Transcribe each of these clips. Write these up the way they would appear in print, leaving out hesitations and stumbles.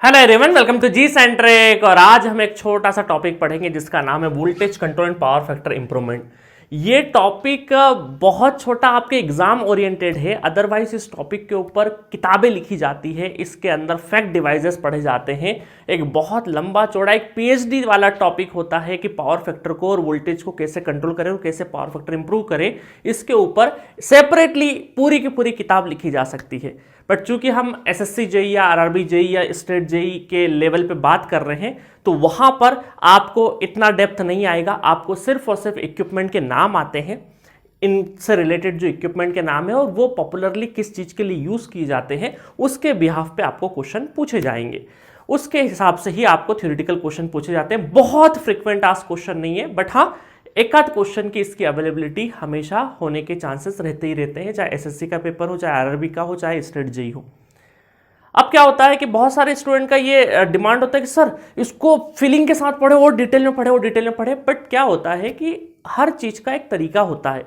Hello everyone, welcome to G centric. और आज हम एक छोटा सा टॉपिक पढ़ेंगे जिसका नाम है voltage control and power factor improvement. ये टॉपिक बहुत छोटा आपके एग्जाम ओरिएंटेड है, अदरवाइज इस टॉपिक के ऊपर किताबें लिखी जाती है, इसके अंदर फैक्ट डिवाइसेस पढ़े जाते हैं। एक बहुत लंबा चौड़ा एक पीएचडी वाला टॉपिक होता है कि पावर फैक्टर को और वोल्टेज को कैसे कंट्रोल करें और कैसे पावर फैक्टर इंप्रूव करें। इसके ऊपर सेपरेटली पूरी की पूरी किताब लिखी जा सकती है। बट चूंकि हम एसएससी जेई या आरआरबी जेई या स्टेट जेई के लेवल पे बात कर रहे हैं तो वहां पर आपको इतना डेप्थ नहीं आएगा। आपको सिर्फ और सिर्फ इक्विपमेंट के नाम आते हैं, इनसे रिलेटेड जो इक्विपमेंट के नाम है और वो पॉपुलरली किस चीज के लिए यूज किए जाते हैं उसके बिहाफ पे आपको क्वेश्चन पूछे जाएंगे। उसके हिसाब से ही आपको थ्योरेटिकल क्वेश्चन पूछे जाते हैं। बहुत फ्रिक्वेंट आस्क क्वेश्चन नहीं है, बट हाँ एक आध क्वेश्चन की इसकी अवेलेबिलिटी हमेशा होने के चांसेस रहते ही रहते हैं, चाहे एसएससी का पेपर हो, चाहे आरआरबी का हो, चाहे स्टेट जेई हो। अब क्या होता है कि बहुत सारे स्टूडेंट का ये डिमांड होता है कि सर इसको फीलिंग के साथ पढ़े और डिटेल में पढ़े और डिटेल में पढ़े। बट क्या होता है कि हर चीज का एक तरीका होता है।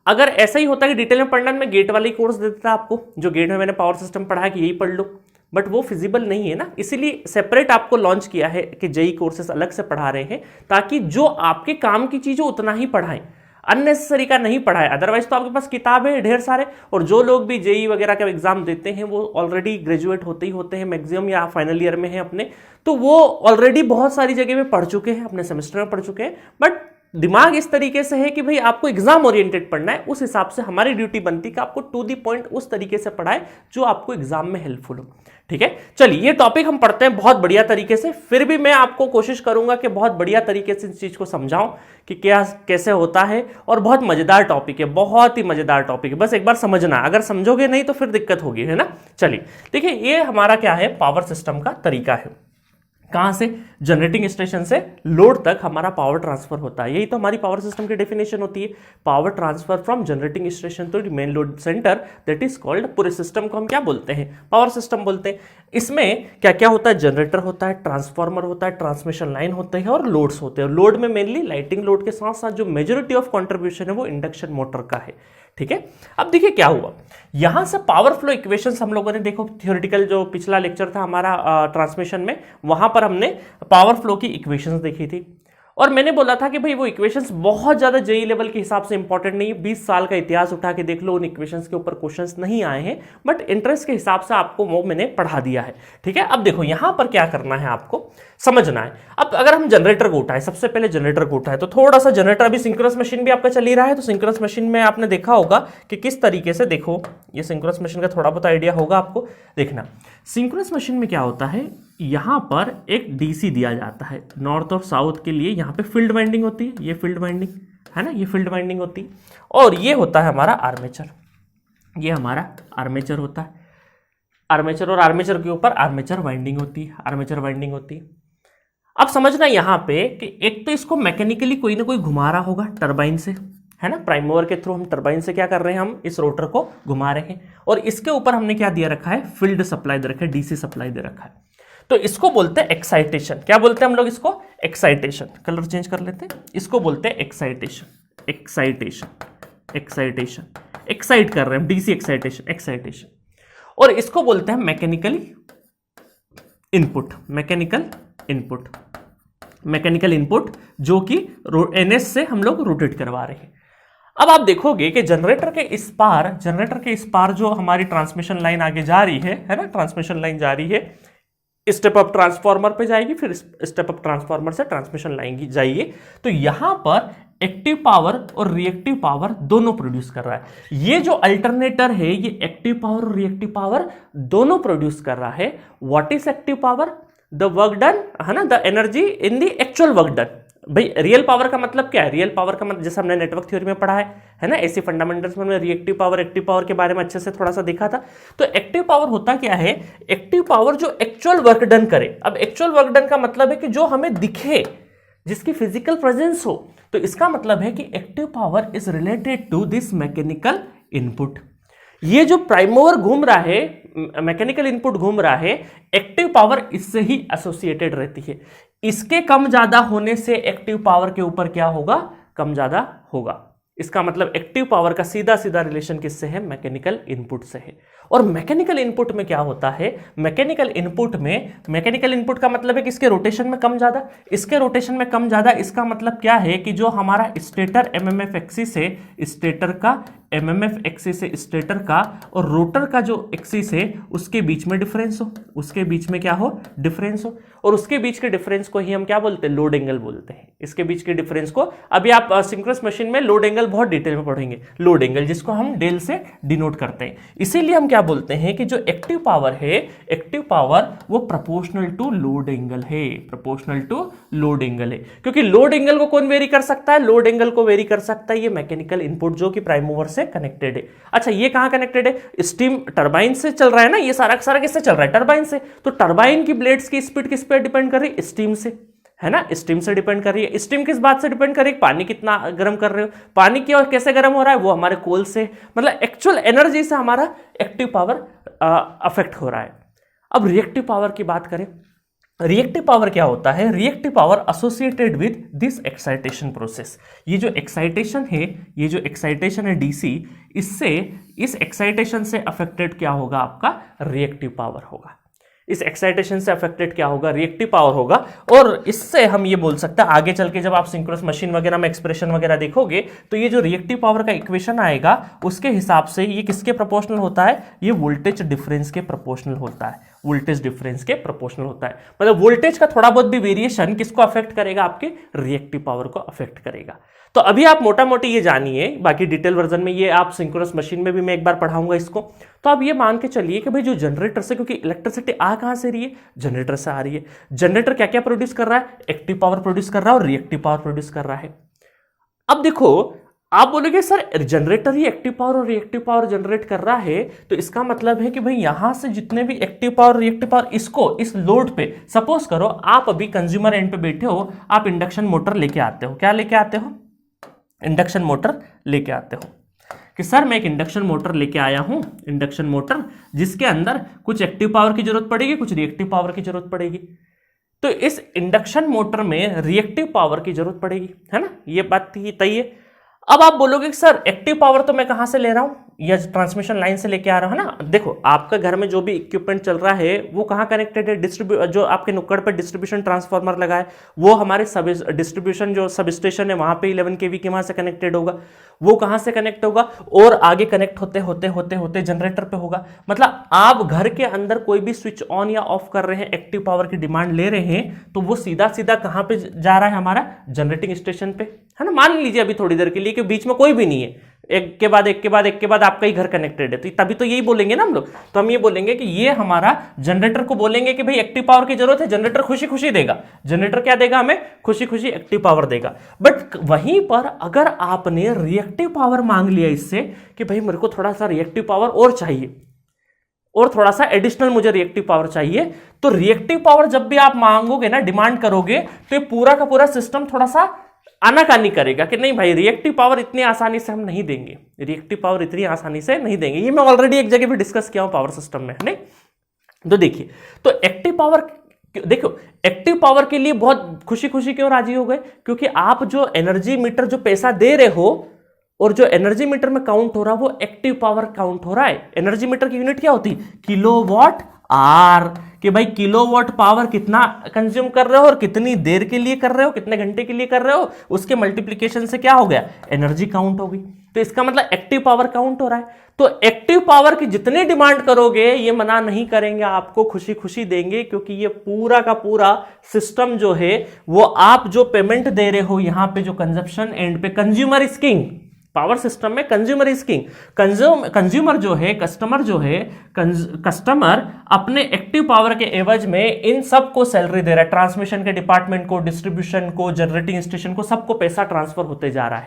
अगर ऐसा ही होता है कि डिटेल में पढ़ना, मैं गेट वाली कोर्स दे देता आपको, जो गेट में मैंने पावर सिस्टम पढ़ा कि यही पढ़ लो, बट वो फिजिबल नहीं है ना। इसीलिए सेपरेट आपको लॉन्च किया है कि जेई कोर्सेस अलग से पढ़ा रहे हैं, ताकि जो आपके काम की चीज हो उतना ही पढ़ाएं, अननेसेसरी का नहीं पढ़ाए। अदरवाइज तो आपके पास किताबें है ढेर सारे, और जो लोग भी जेई वगैरह का एग्जाम देते हैं वो ऑलरेडी ग्रेजुएट होते ही होते हैं मैक्सिमम, या फाइनल ईयर में है अपने, तो वो ऑलरेडी बहुत सारी जगह में पढ़ चुके हैं, अपने सेमेस्टर में पढ़ चुके हैं। बट दिमाग इस तरीके से है कि भाई आपको एग्जाम ओरिएंटेड पढ़ना है, उस हिसाब से हमारी ड्यूटी बनती है कि आपको टू दी पॉइंट उस तरीके से पढ़ाए जो आपको एग्जाम में हेल्पफुल हो। ठीक है, चलिए ये टॉपिक हम पढ़ते हैं बहुत बढ़िया तरीके से। फिर भी मैं आपको कोशिश करूंगा कि बहुत बढ़िया तरीके से इस चीज को समझाऊं कि क्या कैसे होता है। और बहुत मजेदार टॉपिक है, बहुत ही मजेदार टॉपिक है, बस एक बार समझना। अगर समझोगे नहीं तो फिर दिक्कत होगी, है ना। चलिए देखिए, ये हमारा क्या है, पावर सिस्टम का तरीका है। कहां से? जनरेटिंग स्टेशन से लोड तक हमारा पावर ट्रांसफर होता है। यही तो हमारी पावर सिस्टम की डेफिनेशन होती है, power transfer from generating station to main load centre, that is called. पूरे सिस्टम को हम क्या बोलते हैं? पावर सिस्टम बोलते हैं। इसमें क्या क्या होता है? जनरेटर होता है, ट्रांसफार्मर होता है, ट्रांसमिशन लाइन होते हैं और लोड्स होते हैं। लोड में मेनली लाइटिंग लोड के साथ साथ जो मेजोरिटी ऑफ कॉन्ट्रीब्यूशन है वो इंडक्शन मोटर का है। ठीक है, अब देखिए क्या हुआ, यहां से पावर फ्लो इक्वेशंस हम लोगों ने, देखो थ्योरेटिकल जो पिछला लेक्चर था हमारा ट्रांसमिशन में, वहां पर हमने पावर फ्लो की इक्वेशंस देखी थी। और मैंने बोला था कि भाई वो इक्वेशंस बहुत ज्यादा जेई लेवल के हिसाब से इंपॉर्टेंट नहीं है। 20 साल का इतिहास उठा के देख लो, उन इक्वेशंस के ऊपर क्वेश्चंस नहीं आए हैं, बट इंटरेस्ट के हिसाब से आपको वो मैंने पढ़ा दिया है। ठीक है, अब देखो यहां पर क्या करना है, आपको समझना है। अब अगर हम जनरेटर को उठाए, सबसे पहले जनरेटर को उठाए, तो थोड़ा सा जनरेटर, अभी सिंक्रोनस मशीन भी आपका चल ही रहा है, तो सिंक्रोनस मशीन में आपने देखा होगा कि किस तरीके से, देखो ये सिंक्रोनस मशीन का थोड़ा बहुत आइडिया होगा आपको। देखना, सिंक्रोनस मशीन में क्या होता है, यहां पर एक डीसी दिया जाता है नॉर्थ और साउथ के लिए। यहां पे फील्ड वाइंडिंग होती है, ये फील्ड वाइंडिंग है ना, ये फील्ड वाइंडिंग होती है। और ये होता है हमारा आर्मेचर, ये हमारा आर्मेचर होता है। आर्मेचर और आर्मेचर के ऊपर आर्मेचर वाइंडिंग होती है, आर्मेचर वाइंडिंग होती है। अब समझना यहां पे कि एक तो इसको मैकेनिकली कोई ना कोई घुमा रहा होगा टरबाइन से, है ना, प्राइम मूवर के थ्रू हम टरबाइन से क्या कर रहे हैं, हम इस रोटर को घुमा रहे हैं। और इसके ऊपर हमने क्या दिया रखा है, फील्ड सप्लाई दे रखा है, डीसी सप्लाई दे रखा है। तो इसको बोलते हैं एक्साइटेशन। क्या बोलते हैं हम लोग इसको? एक्साइटेशन। कलर चेंज कर लेते हैं, इसको बोलते हैं एक्साइटेशन। एक्साइटेशन, एक्साइटेशन, एक्साइट कर रहे हैं, डीसी एक्साइटेशन, एक्साइटेशन। और इसको बोलते हैं mechanically input, mechanical input, mechanical input, जो कि एनएस से हम लोग रोटेट करवा रहे हैं। अब आप देखोगे कि जनरेटर के इस पार जो हमारी ट्रांसमिशन लाइन आगे जा रही है ना, ट्रांसमिशन लाइन जा रही है, स्टेप अप ट्रांसफार्मर पे जाएगी, फिर स्टेप अप ट्रांसफार्मर से ट्रांसमिशन लाइन जाइए, तो यहां पर एक्टिव पावर और रिएक्टिव पावर दोनों प्रोड्यूस कर रहा है। ये जो अल्टरनेटर है, ये एक्टिव पावर और रिएक्टिव पावर दोनों प्रोड्यूस कर रहा है। What is active power? The work done, है ना, the energy in the actual work done. भाई रियल पावर का मतलब क्या है? रियल पावर का मतलब जैसे हमने नेटवर्क थ्योरी में पढ़ा है ना, ऐसी फंडामेंटल्स में हमने रिएक्टिव पावर, एक्टिव पावर के बारे में अच्छे से थोड़ा सा देखा था। तो एक्टिव पावर होता क्या है? एक्टिव पावर जो एक्चुअल वर्क डन करे। अब एक्चुअल वर्क डन का मतलब है कि जो हमें दिखे, जिसकी फिजिकल प्रेजेंस हो। तो इसका मतलब है कि active power is related to this mechanical input. ये जो प्राइम मूवर घूम रहा है, मैकेनिकल इनपुट घूम रहा है, एक्टिव पावर इससे ही एसोसिएटेड रहती है। इसके कम ज्यादा होने से एक्टिव पावर के ऊपर क्या होगा? कम ज्यादा होगा। इसका मतलब एक्टिव पावर का सीधा सीधा रिलेशन किससे है? मैकेनिकल इनपुट से है। और मैकेनिकल इनपुट में क्या होता है? मैकेनिकल इनपुट का मतलब है कि इसके रोटेशन में कम ज्यादा, इसके रोटेशन में कम ज्यादा। इसका मतलब क्या है कि जो हमारा स्टेटर एमएमएफ एक्सिस है, स्टेटर का एमएमएफ एक्सिस है स्टेटर का, और रोटर का जो एक्सिस है उसके बीच में डिफरेंस हो, उसके बीच में क्या हो? डिफरेंस हो। और उसके बीच के डिफरेंस को ही हम क्या बोलते हैं? लोड एंगल बोलते हैं। इसके बीच के डिफरेंस को अभी आप सिंक्रोनस मशीन में लोड एंगल बहुत डिटेल में पढ़ेंगे, लोड एंगल जिसको हम डेल से डिनोट करते हैं। इसीलिए हम क्या बोलते हैं कि जो एक्टिव पावर है, एक्टिव पावर वो प्रोपोर्शनल टू लोड एंगल है, प्रोपोर्शनल टू लोड एंगल है। क्योंकि लोड एंगल को कौन वेरी कर सकता है? लोड एंगल को वेरी कर सकता है ये मैकेनिकल इनपुट जो कि प्राइम मूवर से कनेक्टेड है। अच्छा, ये कहां कनेक्टेड है? स्टीम टरबाइन से चल रहा है ना, ये सारा सारा किससे चल रहा है? टरबाइन से। तो टरबाइन की ब्लेड्स की स्पीड किस पे डिपेंड कर रही है? स्टीम से, है ना, स्टीम से डिपेंड कर रही है। स्टीम किस बात से डिपेंड कर रही है? पानी कितना गर्म कर रहे हो, पानी की और कैसे गर्म हो रहा है, वो हमारे कोल से, मतलब एक्चुअल एनर्जी से हमारा एक्टिव पावर अफेक्ट हो रहा है। अब रिएक्टिव पावर की बात करें, रिएक्टिव पावर क्या होता है? Reactive power associated with this excitation process. ये जो एक्साइटेशन है, ये जो एक्साइटेशन है डीसी, इससे, इस एक्साइटेशन से अफेक्टेड क्या होगा? आपका रिएक्टिव पावर होगा। इस एक्साइटेशन से अफेक्टेड क्या होगा? रिएक्टिव पावर होगा। और इससे हम ये बोल सकते हैं आगे चल के जब आप सिंक्रोनस मशीन वगैरह में एक्सप्रेशन वगैरह देखोगे तो ये जो रिएक्टिव पावर का इक्वेशन आएगा उसके हिसाब से ये किसके प्रोपोर्शनल होता है? ये वोल्टेज डिफरेंस के प्रोपोर्शनल होता है, वोल्टेज डिफरेंस के प्रोपोर्शनल होता है। मतलब वोल्टेज का थोड़ा बहुत भी वेरिएशन किसको अफेक्ट करेगा? आपके रिएक्टिव पावर को अफेक्ट करेगा। तो अभी आप मोटा मोटी ये जानिए, बाकी डिटेल वर्जन में ये आप सिंक्रोनस मशीन में भी मैं एक बार पढ़ाऊंगा इसको। तो आप ये मान के चलिए कि भाई जो जनरेटर से, क्योंकि इलेक्ट्रिसिटी आ कहां से रही है? जनरेटर से आ रही है। जनरेटर क्या क्या प्रोड्यूस कर रहा है? एक्टिव पावर प्रोड्यूस कर रहा है और रिएक्टिव पावर प्रोड्यूस कर रहा है। अब देखो, आप बोलोगे सर जनरेटर ही एक्टिव पावर और रिएक्टिव पावर जनरेट कर रहा है, तो इसका मतलब है कि भाई यहां से जितने भी एक्टिव पावर रिएक्टिव पावर, इसको इस लोड पे, सपोज करो आप अभी कंज्यूमर एंड पे बैठे हो, आप इंडक्शन मोटर लेके आते हो। क्या लेके आते हो? इंडक्शन मोटर लेके आते हो कि सर मैं एक इंडक्शन मोटर लेके आया हूं, इंडक्शन मोटर जिसके अंदर कुछ एक्टिव पावर की जरूरत पड़ेगी, कुछ रिएक्टिव पावर की जरूरत पड़ेगी। तो इस इंडक्शन मोटर में रिएक्टिव पावर की जरूरत पड़ेगी, है ना, ये बात तय है। अब आप बोलोगे सर एक्टिव पावर तो मैं कहां से ले रहा हूं? या ट्रांसमिशन लाइन से लेके आ रहा हूं, है ना। देखो आपका घर में जो भी इक्विपमेंट चल रहा है वो कहां कनेक्टेड है? जो आपके नुक्कड़ पर डिस्ट्रीब्यूशन ट्रांसफार्मर लगा है वो हमारे सब डिस्ट्रीब्यूशन जो सब स्टेशन है वहां पे 11 kV के वहां से कनेक्टेड होगा। वो कहां से कनेक्ट होगा? और आगे कनेक्ट होते होते होते होते जनरेटर पे होगा। मतलब आप घर के अंदर कोई भी स्विच ऑन या ऑफ कर रहे हैं, एक्टिव पावर की डिमांड ले रहे हैं, तो वो सीधा सीधा कहां पे जा रहा है? हमारा जनरेटिंग स्टेशन पे, है ना। मान लीजिए अभी थोड़ी देर के लिए कि बीच में कोई भी नहीं है, एक के बाद एक के बाद एक के बाद आपका ही घर कनेक्टेड है, तो तभी तो यही बोलेंगे ना हम लोग। तो हम ये बोलेंगे कि ये हमारा जनरेटर को बोलेंगे कि भाई एक्टिव पावर की जरूरत है, जनरेटर खुशी खुशी देगा। जनरेटर क्या देगा? हमें खुशी खुशी एक्टिव पावर देगा। बट वहीं पर अगर आपने रिएक्टिव पावर मांग लिया इससे कि भाई मेरे को थोड़ा सा रिएक्टिव पावर और चाहिए, और थोड़ा सा एडिशनल मुझे रिएक्टिव पावर चाहिए, तो रिएक्टिव पावर जब भी आप मांगोगे ना, डिमांड करोगे, तो ये पूरा का पूरा सिस्टम थोड़ा सा आनाकानी करेगा कि नहीं भाई रिएक्टिव पावर इतनी आसानी से हम नहीं देंगे, रिएक्टिव पावर इतनी आसानी से नहीं देंगे। ये मैं ऑलरेडी एक जगह भी डिस्कस किया हूं पावर सिस्टम में, नहीं। तो देखिए, तो एक्टिव पावर, देखो एक्टिव पावर के लिए बहुत खुशी खुशी क्यों राजी हो गए? क्योंकि आप जो एनर्जी मीटर जो पैसा दे रहे हो और जो एनर्जी मीटर में काउंट हो रहा है वो एक्टिव पावर काउंट हो रहा है। एनर्जी मीटर की यूनिट क्या होती है? किलोवाट आर, कि भाई किलोवाट पावर कितना कंज्यूम कर रहे हो और कितनी देर के लिए कर रहे हो, कितने घंटे के लिए कर रहे हो, उसके मल्टीप्लिकेशन से क्या हो गया? एनर्जी काउंट हो गई। तो इसका मतलब एक्टिव पावर काउंट हो रहा है। तो एक्टिव पावर की जितनी डिमांड करोगे ये मना नहीं करेंगे, आपको खुशी खुशी देंगे, क्योंकि ये पूरा का पूरा सिस्टम जो है वो आप जो पेमेंट दे रहे हो यहां पे, जो कंजप्शन एंड पे, consumer is king. Power system में कंज्यूमर इज किंग। कंज्यूमर जो है, कस्टमर जो है, कस्टमर अपने एक्टिव पावर के एवज में इन सबको सैलरी दे रहा है। ट्रांसमिशन के डिपार्टमेंट को, डिस्ट्रीब्यूशन को, जनरेटिंग स्टेशन को, सबको पैसा ट्रांसफर होते जा रहा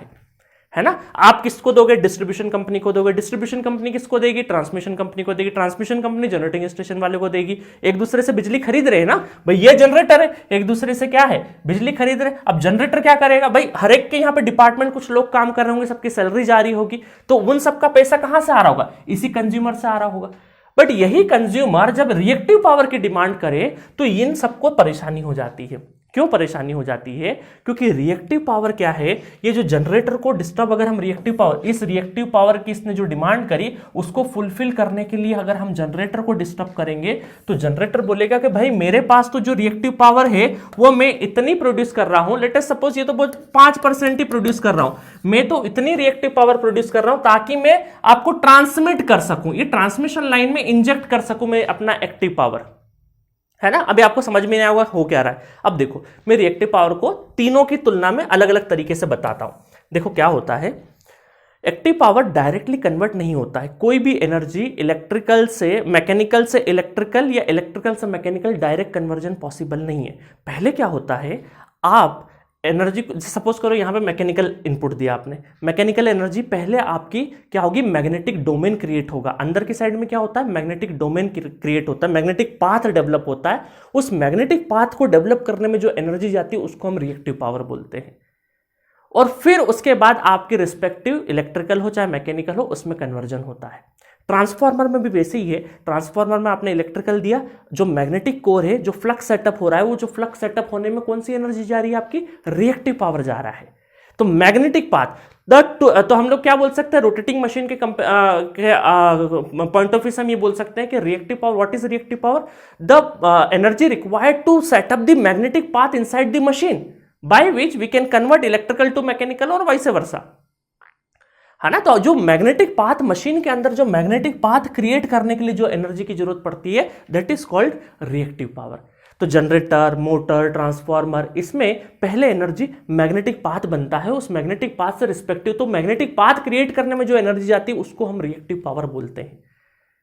है ना। आप किसको दोगे? डिस्ट्रीब्यूशन कंपनी को दोगे। डिस्ट्रीब्यूशन कंपनी किसको देगी? ट्रांसमिशन कंपनी को देगी। ट्रांसमिशन कंपनी जनरेटिंग स्टेशन वाले को देगी। एक दूसरे से बिजली खरीद रहे हैं ना भाई, ये जनरेटर है, एक दूसरे से क्या है? बिजली खरीद रहे। अब जनरेटर क्या करेगा भाई? हर एक के यहाँ पे डिपार्टमेंट कुछ लोग काम कर रहे होंगे, सबकी सैलरी जारी होगी, तो उन सबका पैसा कहां से आ रहा होगा? इसी कंज्यूमर से आ रहा होगा। बट यही कंज्यूमर जब रिएक्टिव पावर की डिमांड करे तो इन सबको परेशानी हो जाती है। क्यों परेशानी हो जाती है? क्योंकि रिएक्टिव पावर क्या है, ये जो जनरेटर को डिस्टर्ब, अगर हम रिएक्टिव पावर, इस रिएक्टिव पावर की इसने जो डिमांड करी उसको फुलफिल करने के लिए अगर हम जनरेटर को डिस्टर्ब करेंगे तो जनरेटर बोलेगा कि भाई मेरे पास तो जो रिएक्टिव पावर है वो मैं इतनी प्रोड्यूस कर रहा हूं, लेट अस सपोज ये तो बहुत 5% ही प्रोड्यूस कर रहा हूं, मैं तो इतनी रिएक्टिव पावर प्रोड्यूस कर रहा हूं ताकि मैं आपको ट्रांसमिट कर सकूं, ये ट्रांसमिशन लाइन में इंजेक्ट कर सकूं मैं अपना एक्टिव पावर, है ना। अभी आपको समझ में नहीं आएगा हो क्या रहा है। अब देखो मैं रिएक्टिव पावर को तीनों की तुलना में अलग अलग तरीके से बताता हूं। देखो क्या होता है, एक्टिव पावर डायरेक्टली कन्वर्ट नहीं होता है, कोई भी एनर्जी इलेक्ट्रिकल से मैकेनिकल से इलेक्ट्रिकल या इलेक्ट्रिकल से मैकेनिकल डायरेक्ट कन्वर्जन पॉसिबल नहीं है। पहले क्या होता है, आप एनर्जी सपोज करो यहां पे मैकेनिकल इनपुट दिया आपने, मैकेनिकल एनर्जी पहले आपकी क्या होगी, मैग्नेटिक डोमेन क्रिएट होगा, अंदर की साइड में क्या होता है, मैग्नेटिक डोमेन क्रिएट होता है, मैग्नेटिक पाथ डेवलप होता है। उस मैग्नेटिक पाथ को डेवलप करने में जो एनर्जी जाती है उसको हम रिएक्टिव पावर बोलते हैं। और फिर उसके बाद आपके रिस्पेक्टिव इलेक्ट्रिकल हो चाहे मैकेनिकल हो उसमें कन्वर्जन होता है। ट्रांसफार्मर में भी वैसे ही है, ट्रांसफार्मर में आपने इलेक्ट्रिकल दिया, जो मैग्नेटिक कोर है, जो फ्लक्स सेटअप हो रहा है, वो जो फ्लक्स सेटअप होने में कौन सी एनर्जी जा रही है, आपकी रिएक्टिव पावर जा रहा है। तो मैग्नेटिक पाथ तो हम लोग क्या बोल सकते हैं, रोटेटिंग मशीन के पॉइंट ऑफ व्यू से हम ये बोल सकते हैं कि reactive power, what is reactive power, the energy required to set up the magnetic path inside the machine by which we can convert electrical to mechanical और वाइस वर्सा, है ना। तो जो मैग्नेटिक पाथ मशीन के अंदर जो मैग्नेटिक पाथ क्रिएट करने के लिए जो एनर्जी की जरूरत पड़ती है that is called reactive power. तो जनरेटर, मोटर, ट्रांसफार्मर, इसमें पहले एनर्जी मैग्नेटिक पाथ बनता है, उस मैग्नेटिक पाथ से रिस्पेक्टिव, तो मैग्नेटिक पाथ क्रिएट करने में जो एनर्जी जाती है उसको हम रिएक्टिव पावर बोलते हैं।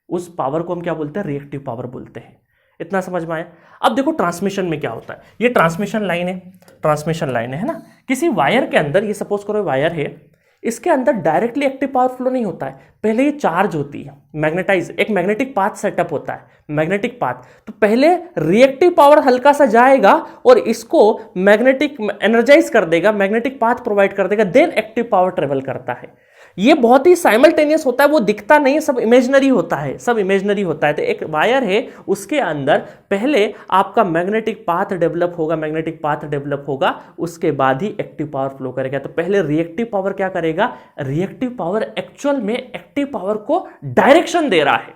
उस पावर को हम क्या बोलते हैं, रिएक्टिव पावर बोलते हैं। इतना समझ में आया। अब देखो ट्रांसमिशन में क्या होता है, ये ट्रांसमिशन लाइन है, ट्रांसमिशन लाइन है ना, किसी वायर के अंदर, ये सपोज करो वायर है, इसके अंदर डायरेक्टली एक्टिव पावर फ्लो नहीं होता है, पहले ये चार्ज होती है, मैग्नेटाइज, एक मैग्नेटिक पाथ सेटअप होता है, मैग्नेटिक पाथ, तो पहले रिएक्टिव पावर हल्का सा जाएगा और इसको मैग्नेटिक एनर्जाइज कर देगा, मैग्नेटिक पाथ प्रोवाइड कर देगा, देन एक्टिव पावर ट्रेवल करता है। ये बहुत ही साइमल्टेनियस होता है, वो दिखता नहीं है, सब इमेजिनरी होता है, सब इमेजिनरी होता है। तो एक वायर है, उसके अंदर पहले आपका मैग्नेटिक पाथ डेवलप होगा, मैग्नेटिक पाथ डेवलप होगा, उसके बाद ही एक्टिव पावर फ्लो करेगा। तो पहले रिएक्टिव पावर क्या करेगा, रिएक्टिव पावर एक्चुअल में एक्टिव पावर को डायरेक्शन दे रहा है,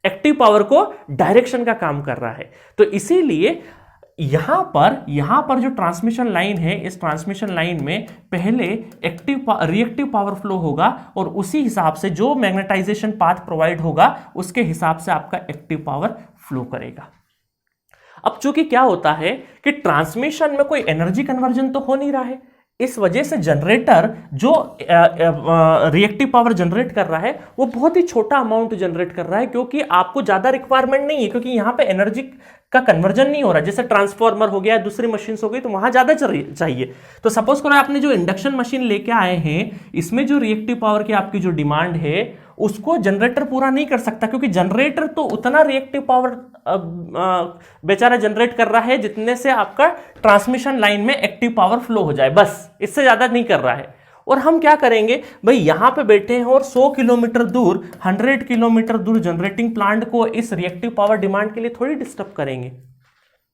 एक्टिव पावर को डायरेक्शन का काम कर रहा है। तो इसीलिए यहां पर जो ट्रांसमिशन लाइन है, इस ट्रांसमिशन लाइन में पहले रिएक्टिव पावर फ्लो होगा और उसी हिसाब से जो मैग्नेटाइजेशन पाथ प्रोवाइड होगा उसके हिसाब से आपका एक्टिव पावर फ्लो करेगा। अब चूंकि क्या होता है कि ट्रांसमिशन में कोई एनर्जी कन्वर्जन तो हो नहीं रहा है, इस वजह से जनरेटर जो रिएक्टिव पावर जनरेट कर रहा है वो बहुत ही छोटा अमाउंट जनरेट कर रहा है, क्योंकि आपको ज्यादा रिक्वायरमेंट नहीं है, क्योंकि यहां पे एनर्जी का कन्वर्जन नहीं हो रहा। जैसे ट्रांसफार्मर हो गया, दूसरी मशीन्स हो गई, तो वहां ज्यादा चाहिए। तो सपोज करो आपने जो इंडक्शन मशीन लेके आए हैं, इसमें जो रिएक्टिव पावर की आपकी जो डिमांड है उसको जनरेटर पूरा नहीं कर सकता, क्योंकि जनरेटर तो उतना रिएक्टिव पावर बेचारा जनरेट कर रहा है जितने से आपका ट्रांसमिशन लाइन में एक्टिव पावर फ्लो हो जाए, बस इससे ज्यादा नहीं कर रहा है। और हम क्या करेंगे भाई, यहां पे बैठे हैं और 100 किलोमीटर दूर, 100 किलोमीटर दूर जनरेटिंग प्लांट को इस रिएक्टिव पावर डिमांड के लिए थोड़ी डिस्टर्ब करेंगे,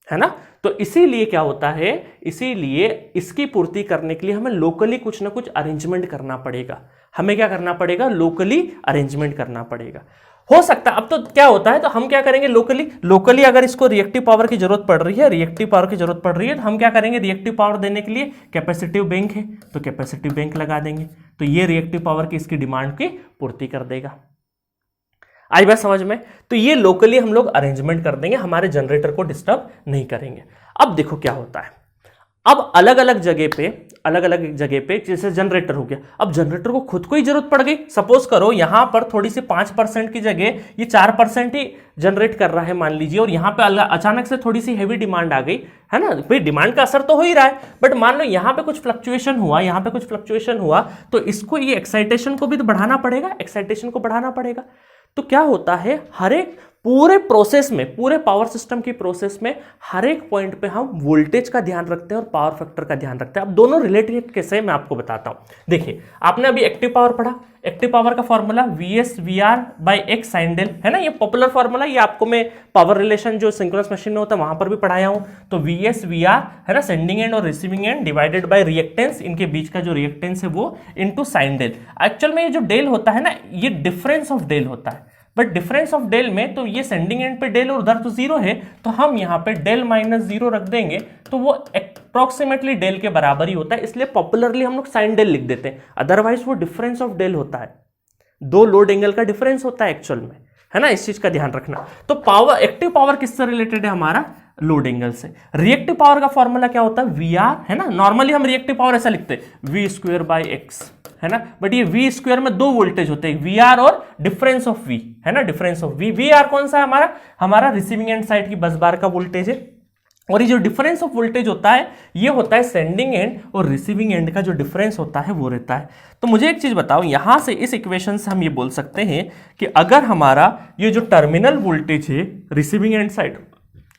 है ना। तो इसीलिए क्या होता है, इसीलिए इसकी पूर्ति करने के लिए हमें लोकली कुछ ना कुछ अरेंजमेंट करना पड़ेगा। हमें क्या करना पड़ेगा, लोकली अरेंजमेंट करना पड़ेगा। हो सकता है अब तो क्या होता है, तो हम क्या करेंगे, लोकली अगर इसको रिएक्टिव पावर की जरूरत पड़ रही है, रिएक्टिव पावर की जरूरत पड़ रही है, तो हम क्या करेंगे, रिएक्टिव पावर देने के लिए कैपेसिटिव बैंक है तो कैपेसिटिव बैंक लगा देंगे, तो ये रिएक्टिव पावर की इसकी डिमांड की पूर्ति कर देगा। आई बात समझ में। तो ये लोकली हम लोग अरेंजमेंट कर देंगे, हमारे जनरेटर को डिस्टर्ब नहीं करेंगे। अब देखो क्या होता है, अब अलग अलग जगह पे जैसे जनरेटर हो गया, अब जनरेटर को खुद को ही जरूरत पड़ गई। सपोज करो यहां पर थोड़ी सी 5% की जगह ये 4% ही जनरेट कर रहा है मान लीजिए, और यहां पे अचानक से थोड़ी सी हैवी डिमांड आ गई, है ना। भाई डिमांड का असर तो हो ही रहा है, बट मान लो यहां पे कुछ फ्लक्चुएशन हुआ, तो इसको ये एक्साइटेशन को भी तो बढ़ाना पड़ेगा, एक्साइटेशन को बढ़ाना पड़ेगा। तो क्या होता है, हर एक पूरे प्रोसेस में, पूरे पावर सिस्टम की प्रोसेस में हर एक पॉइंट पे हम वोल्टेज का ध्यान रखते हैं और पावर फैक्टर का ध्यान रखते हैं। अब दोनों रिलेटेड कैसे मैं आपको बताता हूं। देखिए, आपने अभी एक्टिव पावर पढ़ा, एक्टिव पावर का formula VS VR by x sine del है ना, ये पॉपुलर फॉर्मूला, ये आपको मैं पावर रिलेशन जो सिंक्रोनस मशीन में होता है वहां पर भी पढ़ाया हूं। तो VS VR है ना, सेंडिंग एंड और receiving end divided by reactance, इनके बीच का जो रिएक्टेंस है वो इनटू साइन डेल। एक्चुअल में ये जो डेल होता है ना, ये डिफरेंस ऑफ डेल होता है, बट डिफरेंस ऑफ डेल में तो ये सेंडिंग एंड पे डेल और उधर तो जीरो है, तो हम यहाँ पे डेल माइनस जीरो रख देंगे तो वो अप्रोक्सीमेटली डेल के बराबर ही होता है, इसलिए पॉपुलरली हम लोग साइन डेल लिख देते हैं। अदरवाइज वो डिफरेंस ऑफ डेल होता है, दो लोड एंगल का डिफरेंस होता है एक्चुअल में, है ना, इस चीज का ध्यान रखना। तो पावर, एक्टिव पावर किससे रिलेटेड है, हमारा लोड एंगल से। रिएक्टिव पावर का फॉर्मूला क्या होता है, VR है ना, नॉर्मली हम रिएक्टिव पावर ऐसा लिखते हैं V स्क्वायर बाई एक्स है ना, बट ये V स्क्वायर में दो वोल्टेज होते हैं, VR और डिफरेंस ऑफ V है ना, डिफरेंस ऑफ V। VR कौन सा है, हमारा रिसीविंग एंड साइड की बस बार का वोल्टेज है, और ये जो डिफरेंस ऑफ वोल्टेज होता है ये होता है सेंडिंग एंड और रिसीविंग एंड का जो डिफरेंस होता है वो रहता है। तो मुझे एक चीज बताओ, यहां से इस इक्वेशन से हम ये बोल सकते हैं कि अगर हमारा ये जो टर्मिनल वोल्टेज है, रिसीविंग एंड साइड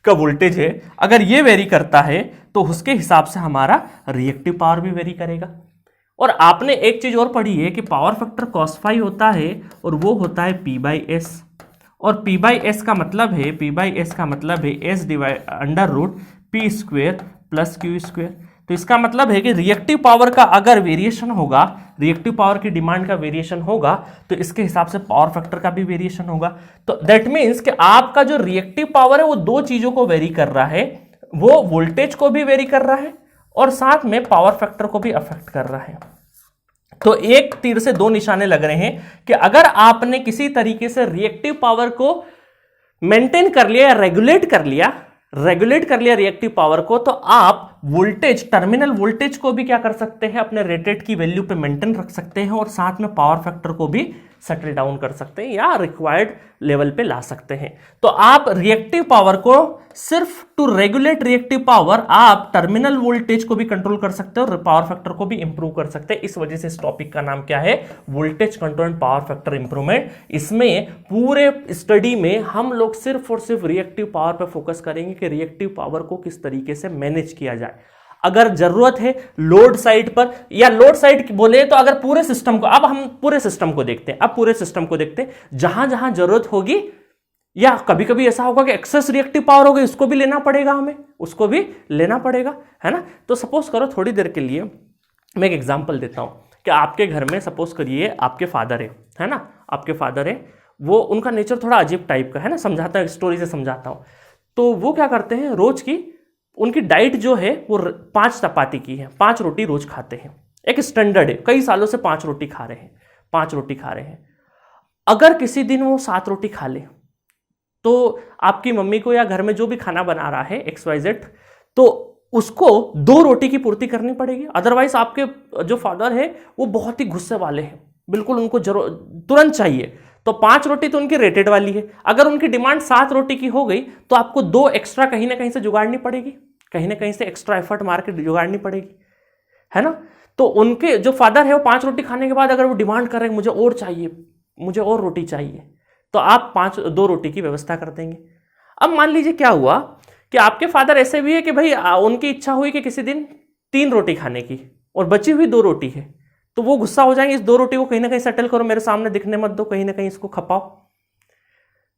का वोल्टेज है, अगर ये वेरी करता है तो उसके हिसाब से हमारा रिएक्टिव पावर भी वेरी करेगा। और आपने एक चीज और पढ़ी है कि पावर फैक्टर cos फाई होता है और वो होता है P/S, और P/S का मतलब है, P/S का मतलब है S divide under root P square plus Q square. तो इसका मतलब है कि रिएक्टिव पावर का अगर वेरिएशन होगा, रिएक्टिव पावर की डिमांड का वेरिएशन होगा, तो इसके हिसाब से पावर फैक्टर का भी वेरिएशन होगा। तो दैट मीन्स कि आपका जो रिएक्टिव पावर है वो दो चीजों को वेरी कर रहा है, वो वोल्टेज को भी वेरी कर रहा है और साथ में पावर फैक्टर को भी अफेक्ट कर रहा है। तो एक तीर से दो निशाने लग रहे हैं कि अगर आपने किसी तरीके से रिएक्टिव पावर को मेंटेन कर लिया या रेगुलेट कर लिया रिएक्टिव पावर को, तो आप वोल्टेज, टर्मिनल वोल्टेज को भी क्या कर सकते हैं, अपने रेटेड की वैल्यू पे मेंटेन रख सकते हैं और साथ में पावर फैक्टर को भी सेटल डाउन कर सकते हैं या रिक्वायर्ड लेवल पे ला सकते हैं। तो आप रिएक्टिव पावर को सिर्फ टू रेगुलेट रिएक्टिव पावर, आप टर्मिनल वोल्टेज को भी कंट्रोल कर सकते हैं और पावर फैक्टर को भी इंप्रूव कर सकते हैं। इस वजह से इस टॉपिक का नाम क्या है, voltage control and power factor improvement. इसमें पूरे स्टडी में हम लोग सिर्फ और सिर्फ रिएक्टिव पावर पर फोकस करेंगे कि रिएक्टिव पावर को किस तरीके से मैनेज किया जाए। अगर जरूरत है लोड साइड पर, या लोड साइड बोले तो अगर पूरे सिस्टम को, अब हम पूरे सिस्टम को देखते हैं, जहां जहां जरूरत होगी, या कभी कभी ऐसा होगा कि एक्सेस रिएक्टिव पावर होगी, उसको भी लेना पड़ेगा, हमें उसको भी लेना पड़ेगा, है ना। तो सपोज करो थोड़ी देर के लिए मैं एक एग्जांपल देता हूं कि आपके घर में सपोज करिए आपके फादर है ना, आपके फादर है, वो उनका नेचर थोड़ा अजीब टाइप का है ना, समझाता है, स्टोरी से समझाता हूं। तो वो क्या करते हैं, रोज की उनकी डाइट जो है वो 5 चपाती की है, 5 रोटी रोज खाते हैं, एक स्टैंडर्ड है, कई सालों से 5 रोटी खा रहे हैं। अगर किसी दिन वो 7 रोटी खा ले तो आपकी मम्मी को या घर में जो भी खाना बना रहा है XYZ, तो उसको 2 रोटी की पूर्ति करनी पड़ेगी। अदरवाइज आपके जो फादर है वो बहुत ही गुस्से वाले हैं, बिल्कुल उनको तुरंत चाहिए। तो 5 रोटी तो उनकी रेटेड वाली है, अगर उनकी डिमांड 7 रोटी की हो गई तो आपको 2 एक्स्ट्रा कहीं ना कहीं से जुगाड़नी पड़ेगी, कहीं ना कहीं से एक्स्ट्रा एफर्ट मार के जुगाड़नी पड़ेगी, है ना। तो उनके जो फादर है वो 5 रोटी खाने के बाद अगर वो डिमांड कर रहे हैं मुझे और चाहिए, मुझे और रोटी चाहिए, तो आप 2 रोटी की व्यवस्था कर देंगे। अब मान लीजिए क्या हुआ कि आपके फादर ऐसे भी है कि भाई उनकी इच्छा हुई कि किसी दिन 3 रोटी खाने की और बची हुई 2 रोटी है, तो वो गुस्सा हो जाएंगे, इस 2 रोटी को कहीं ना कहीं सेटल करो, मेरे सामने दिखने मत दो, कहीं ना कहीं इसको खपाओ।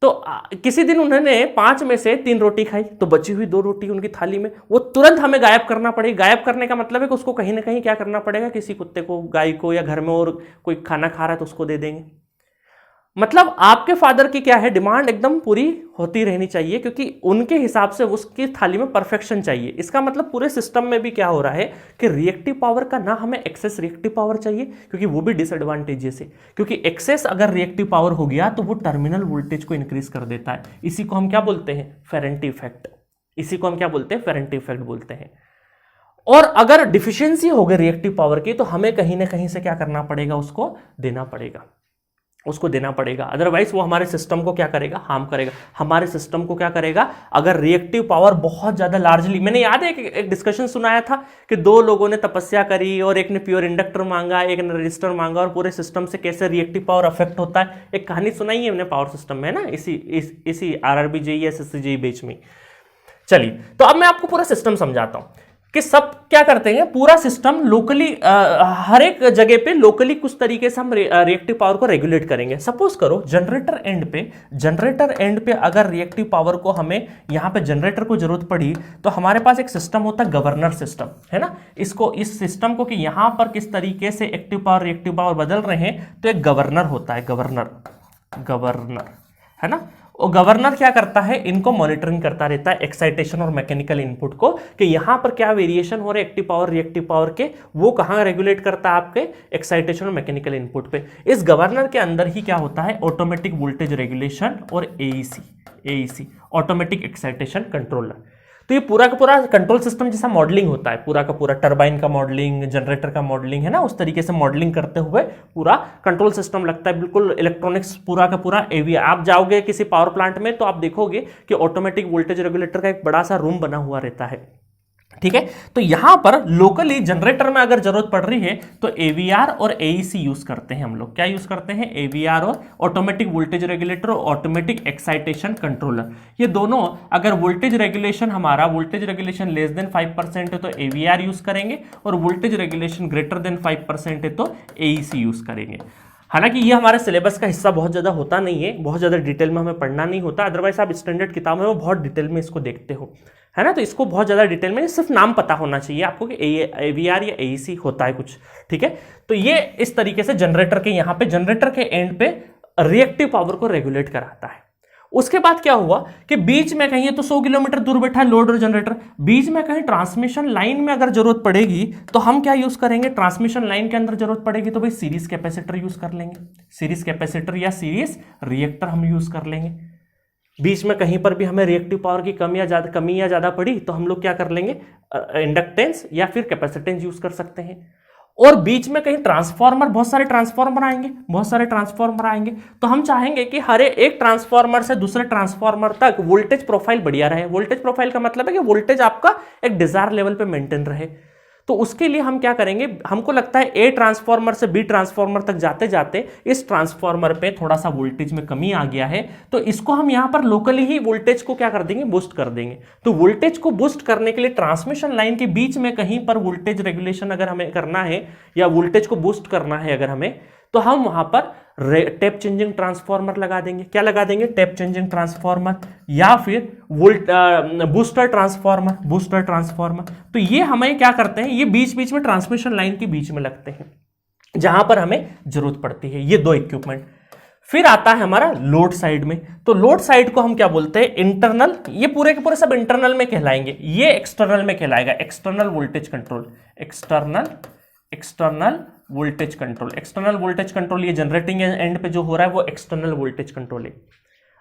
तो किसी दिन उन्होंने 5 में से 3 रोटी खाई, तो बची हुई 2 रोटी उनकी थाली में, वो तुरंत हमें गायब करना पड़ेगी। गायब करने का मतलब है कि उसको कहीं ना कहीं क्या करना पड़ेगा, किसी कुत्ते को, गाय को, या घर में और कोई खाना खा रहा है तो उसको दे देंगे। मतलब आपके फादर की क्या है, डिमांड एकदम पूरी होती रहनी चाहिए, क्योंकि उनके हिसाब से उसकी थाली में परफेक्शन चाहिए। इसका मतलब पूरे सिस्टम में भी क्या हो रहा है कि रिएक्टिव पावर का ना हमें एक्सेस रिएक्टिव पावर चाहिए, क्योंकि वो भी डिसएडवांटेजेस है, क्योंकि एक्सेस अगर रिएक्टिव पावर हो गया तो वो टर्मिनल वोल्टेज को इंक्रीज कर देता है। इसी को हम क्या बोलते हैं, फेरेंटी इफेक्ट। इसी को हम क्या बोलते हैं, फेरेंटी इफेक्ट बोलते हैं। और अगर डिफिशियंसी हो गई रिएक्टिव पावर की, तो हमें कहीं ना कहीं से क्या करना पड़ेगा, उसको देना पड़ेगा। उसको देना पड़ेगा, अदरवाइज वो हमारे सिस्टम को क्या करेगा, हार्म करेगा। हमारे सिस्टम को क्या करेगा, अगर रिएक्टिव पावर बहुत ज़्यादा लार्जली, मैंने याद है एक डिस्कशन सुनाया था कि दो लोगों ने तपस्या करी और एक ने प्योर इंडक्टर मांगा, एक ने रजिस्टर मांगा, और पूरे सिस्टम से कैसे रिएक्टिव पावर अफेक्ट होता है, एक कहानी सुनाई है हमने पावर सिस्टम में ना, इसी RRB JEE SSC JEE batch में। चलिए, तो अब मैं आपको पूरा सिस्टम समझाता हूं कि सब क्या करते हैं, पूरा सिस्टम लोकली हर एक जगह पे लोकली कुछ तरीके से हम रिएक्टिव पावर को रेगुलेट करेंगे। सपोज करो जनरेटर एंड पे अगर रिएक्टिव पावर को हमें यहाँ पे जनरेटर को जरूरत पड़ी, तो हमारे पास एक सिस्टम होता है गवर्नर सिस्टम, है ना। इस सिस्टम को कि यहाँ पर किस तरीके से एक्टिव पावर रिएक्टिव पावर बदल रहे हैं, तो एक गवर्नर होता है, गवर्नर है ना। और गवर्नर क्या करता है, इनको मॉनिटरिंग करता रहता है, एक्साइटेशन और मैकेनिकल इनपुट को, कि यहां पर क्या वेरिएशन हो रहे एक्टिव पावर रिएक्टिव पावर के, वो कहां रेगुलेट करता है, आपके एक्साइटेशन और मैकेनिकल इनपुट पे। इस गवर्नर के अंदर ही क्या होता है, ऑटोमेटिक वोल्टेज रेगुलेशन और एईसी ऑटोमेटिक एक्साइटेशन कंट्रोलर। तो ये पूरा का पूरा कंट्रोल सिस्टम जैसा मॉडलिंग होता है, पूरा का पूरा टरबाइन का मॉडलिंग, जनरेटर का मॉडलिंग, है ना, उस तरीके से मॉडलिंग करते हुए पूरा कंट्रोल सिस्टम लगता है, बिल्कुल इलेक्ट्रॉनिक्स पूरा का पूरा एवीआर। आप जाओगे किसी पावर प्लांट में तो आप देखोगे कि ऑटोमेटिक वोल्टेज रेगुलेटर का एक बड़ा सा रूम बना हुआ रहता है, ठीक है। तो यहां पर लोकली जनरेटर में अगर जरूरत पड़ रही है तो एवीआर और एईसी यूज करते हैं हम लोग। क्या यूज करते हैं, एवीआर और ऑटोमेटिक वोल्टेज रेगुलेटर और ऑटोमेटिक एक्साइटेशन कंट्रोलर। ये दोनों, अगर वोल्टेज रेगुलेशन लेस देन 5% है तो एवीआर यूज करेंगे, और वोल्टेज रेगुलेशन ग्रेटर देन 5% है तो एईसी यूज करेंगे। हालांकि ये हमारे सिलेबस का हिस्सा बहुत ज़्यादा होता नहीं है, बहुत ज़्यादा डिटेल में हमें पढ़ना नहीं होता, अदरवाइज आप स्टैंडर्ड किताब में वो बहुत डिटेल में इसको देखते हो, है ना। तो इसको बहुत ज़्यादा डिटेल में, सिर्फ नाम पता होना चाहिए आपको कि एवीआर या एईसी होता है कुछ, ठीक है। तो ये इस तरीके से जनरेटर के यहाँ पे, जनरेटर के एंड पे रिएक्टिव पावर को रेगुलेट कराता है। उसके बाद क्या हुआ कि बीच में कहीं, तो 100 किलोमीटर दूर बैठा है लोड और जनरेटर, बीच में कहीं ट्रांसमिशन लाइन में अगर जरूरत पड़ेगी तो हम क्या यूज करेंगे, ट्रांसमिशन लाइन के अंदर जरूरत पड़ेगी तो भाई सीरीज कैपेसिटर यूज कर लेंगे, सीरीज कैपेसिटर या सीरीज रिएक्टर हम यूज कर लेंगे। बीच में कहीं पर भी हमें रिएक्टिव पावर की कमी या ज्यादा पड़ी तो हम लोग क्या कर लेंगे, इंडक्टेंस या फिर कैपेसिटेंस यूज कर सकते हैं। और बीच में कहीं ट्रांसफार्मर, बहुत सारे ट्रांसफार्मर आएंगे तो हम चाहेंगे कि हर एक ट्रांसफार्मर से दूसरे ट्रांसफार्मर तक वोल्टेज प्रोफाइल बढ़िया रहे। वोल्टेज प्रोफाइल का मतलब है कि वोल्टेज आपका एक डिजायर लेवल पे मेंटेन रहे। तो उसके लिए हम क्या करेंगे, हमको लगता है ए ट्रांसफार्मर से बी ट्रांसफार्मर तक जाते जाते इस ट्रांसफार्मर पे थोड़ा सा वोल्टेज में कमी आ गया है, तो इसको हम यहां पर लोकली ही वोल्टेज को क्या कर देंगे, बूस्ट कर देंगे। तो वोल्टेज को बूस्ट करने के लिए ट्रांसमिशन लाइन के बीच में कहीं पर वोल्टेज रेगुलेशन अगर हमें करना है या वोल्टेज को बूस्ट करना है अगर हमें, तो हम वहां पर टेप चेंजिंग ट्रांसफार्मर लगा देंगे। क्या लगा देंगे, टेप चेंजिंग ट्रांसफार्मर या फिर बूस्टर ट्रांसफार्मर। तो ये हमें क्या करते हैं, ये बीच बीच में ट्रांसमिशन लाइन के बीच में लगते हैं जहां पर हमें जरूरत पड़ती है, ये दो इक्विपमेंट। फिर आता है हमारा लोड साइड में, तो लोड साइड को हम क्या बोलते हैं, इंटरनल। ये पूरे के पूरे सब इंटरनल में कहलाएंगे, ये एक्सटर्नल में कहलाएगा external voltage control, external voltage control. ये जनरेटिंग एंड पे जो हो रहा है वो एक्सटर्नल वोल्टेज कंट्रोल है।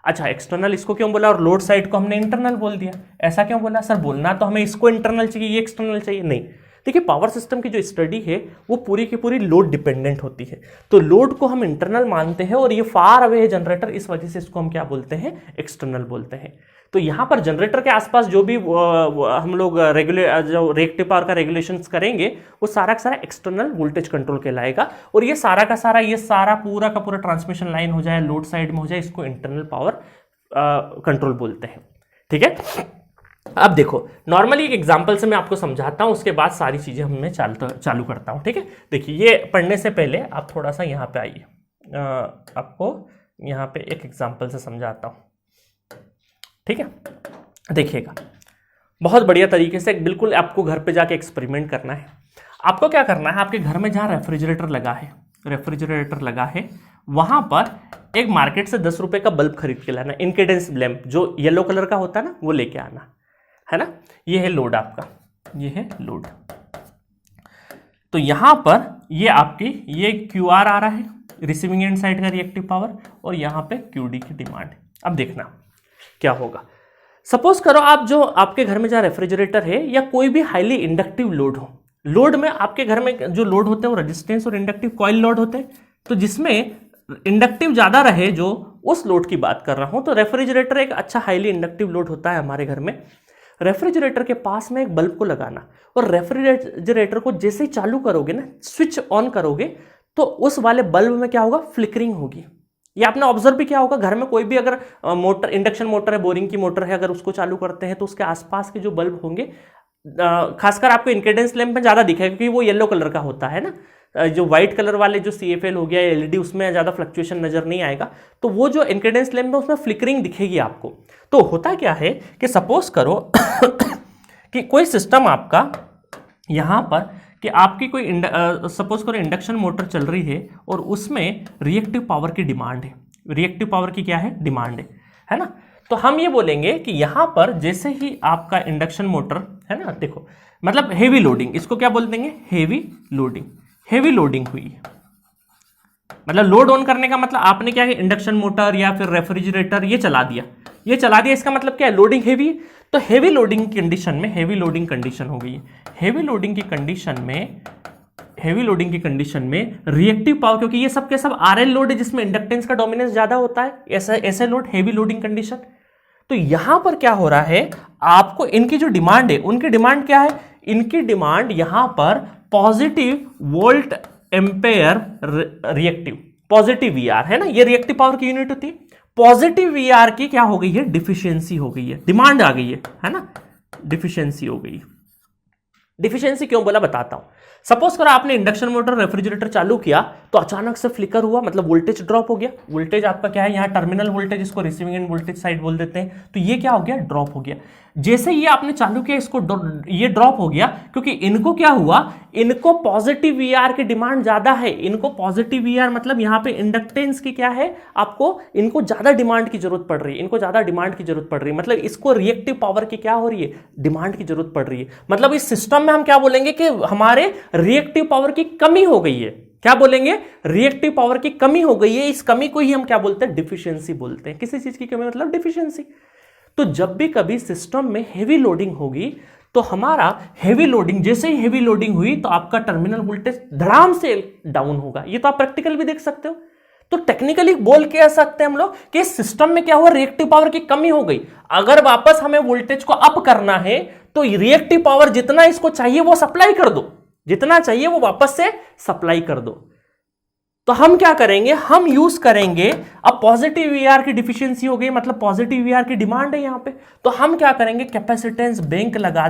अच्छा, एक्सटर्नल इसको क्यों बोला और लोड साइड को हमने इंटरनल बोल दिया, ऐसा क्यों बोला सर? बोलना तो हमें इसको इंटरनल चाहिए, ये एक्सटर्नल चाहिए, नहीं। देखिए, पावर सिस्टम की जो स्टडी है वो पूरी की पूरी लोड डिपेंडेंट होती है, तो लोड को हम इंटरनल मानते हैं और ये फार अवे है जनरेटर, इस वजह से इसको हम क्या बोलते हैं, एक्सटर्नल बोलते हैं। तो यहां पर जनरेटर के आसपास जो भी हम लोग जो रिएक्टिव पावर का रेगुलेशंस करेंगे वो सारा का सारा एक्सटर्नल वोल्टेज कंट्रोल कहलाएगा, और ये सारा का सारा, ये सारा पूरा का पूरा ट्रांसमिशन लाइन हो जाए, लोड साइड में हो जाए, इसको इंटरनल पावर कंट्रोल बोलते हैं, ठीक है। अब देखो, नॉर्मली एक एग्जांपल से मैं आपको समझाता हूं, उसके बाद सारी चीजें मैं चालू करता हूं, ठीक है। देखिए, ये पढ़ने से पहले आप थोड़ा सा यहाँ पे आइए, आपको यहाँ पे एक एग्जांपल से समझाता हूं, ठीक है। देखिएगा, बहुत बढ़िया तरीके से, बिल्कुल आपको घर पे जाके एक्सपेरिमेंट करना है। आपको क्या करना है, आपके घर में जहाँ रेफ्रिजरेटर लगा है वहां पर एक मार्केट से 10 रुपए का बल्ब खरीद के लाना, इनकेडेंस लैंप जो येलो कलर का होता है ना, वो लेके आना, है ना। ये है लोड आपका, ये है लोड। तो यहां पर ये आपकी ये QR आ रहा है, रिसीविंग एंड साइड का रिएक्टिव पावर, और यहां पे QD की डिमांड। अब देखना क्या होगा। सपोज करो आप जो आपके घर में जहाँ रेफ्रिजरेटर है या कोई भी हाईली इंडक्टिव लोड हो, लोड में आपके घर में जो लोड होते हैं वो रेजिस्टेंस और इंडक्टिव कॉइल लोड होते हैं, तो जिसमें इंडक्टिव ज़्यादा रहे जो, उस लोड की बात कर रहा हूँ। तो रेफ्रिजरेटर एक अच्छा हाईली इंडक्टिव लोड होता है हमारे घर में। रेफ्रिजरेटर के पास में एक बल्ब को लगाना, और रेफ्रिजरेटर को जैसे ही चालू करोगे ना, स्विच ऑन करोगे, तो उस वाले बल्ब में क्या होगा, फ्लिकरिंग होगी। ये आपने ऑब्जर्व भी किया होगा, घर में कोई भी अगर मोटर, इंडक्शन मोटर है, बोरिंग की मोटर है, अगर उसको चालू करते हैं तो उसके आसपास के जो बल्ब होंगे, खासकर आपको इंकेडेंस लैंप में ज़्यादा दिखेगा क्योंकि वो येलो कलर का होता है ना। जो व्हाइट कलर वाले जो CFL हो गया, एलईडी, उसमें ज़्यादा फ्लक्चुएशन नजर नहीं आएगा। तो वो जो इंकेडेंस लैंप में, उसमें फ्लिकरिंग दिखेगी आपको। तो होता क्या है कि सपोज करो कि कोई सिस्टम आपका यहाँ पर, कि आपकी कोई सपोज करो इंडक्शन मोटर चल रही है और उसमें रिएक्टिव पावर की डिमांड है। रिएक्टिव पावर की क्या है, डिमांड है ना। तो हम ये बोलेंगे कि यहाँ पर जैसे ही आपका इंडक्शन मोटर है ना, देखो मतलब हेवी लोडिंग, इसको क्या बोल देंगे, हेवी लोडिंग। हेवी लोडिंग हुई है, मतलब लोड ऑन करने का मतलब आपने क्या है, इंडक्शन मोटर या फिर रेफ्रिजरेटर ये चला दिया, इसका मतलब क्या है, लोडिंग हेवी। तो हेवी लोडिंग कंडीशन में, हेवी लोडिंग कंडीशन हो गई है। हेवी लोडिंग की कंडीशन में रिएक्टिव पावर, क्योंकि ये सब के सब RL लोड है जिसमें इंडक्टेंस का डोमिनेंस ज्यादा होता है, ऐसे लोड, हेवी लोडिंग कंडीशन। तो यहां पर क्या हो रहा है, आपको इनकी जो डिमांड है, उनकी डिमांड क्या है, इनकी डिमांड यहां पर positive volt ampere reactive, positive VR है ना, ये रिएक्टिव पावर की यूनिट होती है। पॉजिटिव VR की क्या हो गई है, डिफिशियंसी हो गई है, डिमांड आ गई है ना, डिफिशियंसी हो गई। डिफिशियंसी क्यों बोला, बताता हूं। सपोज करो आपने इंडक्शन मोटर, रेफ्रिजरेटर चालू किया, तो अचानक से फ्लिकर हुआ, मतलब वोल्टेज ड्रॉप हो गया। वोल्टेज आपका क्या है, यहाँ टर्मिनल वोल्टेज, इसको रिसीविंग एंड वोल्टेज साइड बोल देते हैं। तो ये क्या हो गया, ड्रॉप हो गया। जैसे ये आपने चालू किया, इसको ये ड्रॉप हो गया, क्योंकि इनको क्या हुआ, इनको पॉजिटिव VR की डिमांड ज्यादा है। इनको पॉजिटिव VR मतलब यहाँ पे इंडक्टेंस की क्या है, आपको इनको ज्यादा डिमांड की जरूरत पड़ रही है, मतलब इसको रिएक्टिव पावर की क्या हो रही है, डिमांड की जरूरत पड़ रही है। मतलब इस सिस्टम में हम क्या बोलेंगे कि हमारे रिएक्टिव पावर की कमी हो गई है। क्या बोलेंगे, रिएक्टिव पावर की कमी हो गई है। इस कमी को ही हम क्या बोलते हैं, डिफिशियंसी बोलते हैं। किसी चीज की कमी मतलब डिफिशियंसी। तो जब भी कभी सिस्टम में हेवी लोडिंग होगी, तो हमारा हेवी लोडिंग, जैसे ही हेवी लोडिंग हुई तो आपका टर्मिनल वोल्टेज धड़ाम से डाउन होगा। ये तो आप प्रैक्टिकल भी देख सकते हो। तो टेक्निकली बोल के सकते हैं हम लोग कि सिस्टम में क्या हुआ, रिएक्टिव पावर की कमी हो गई। अगर वापस हमें वोल्टेज को अप करना है, तो रिएक्टिव पावर जितना इसको चाहिए वो सप्लाई कर दो, जितना चाहिए वो वापस से सप्लाई कर दो। तो हम क्या करेंगे, हम यूज करेंगे, अब पॉजिटिव VR की डिफिशियंसी हो गई, मतलब पॉजिटिव VR की डिमांड है यहां पे, तो हम क्या करेंगे, कैपेसिटेंस बैंक लगा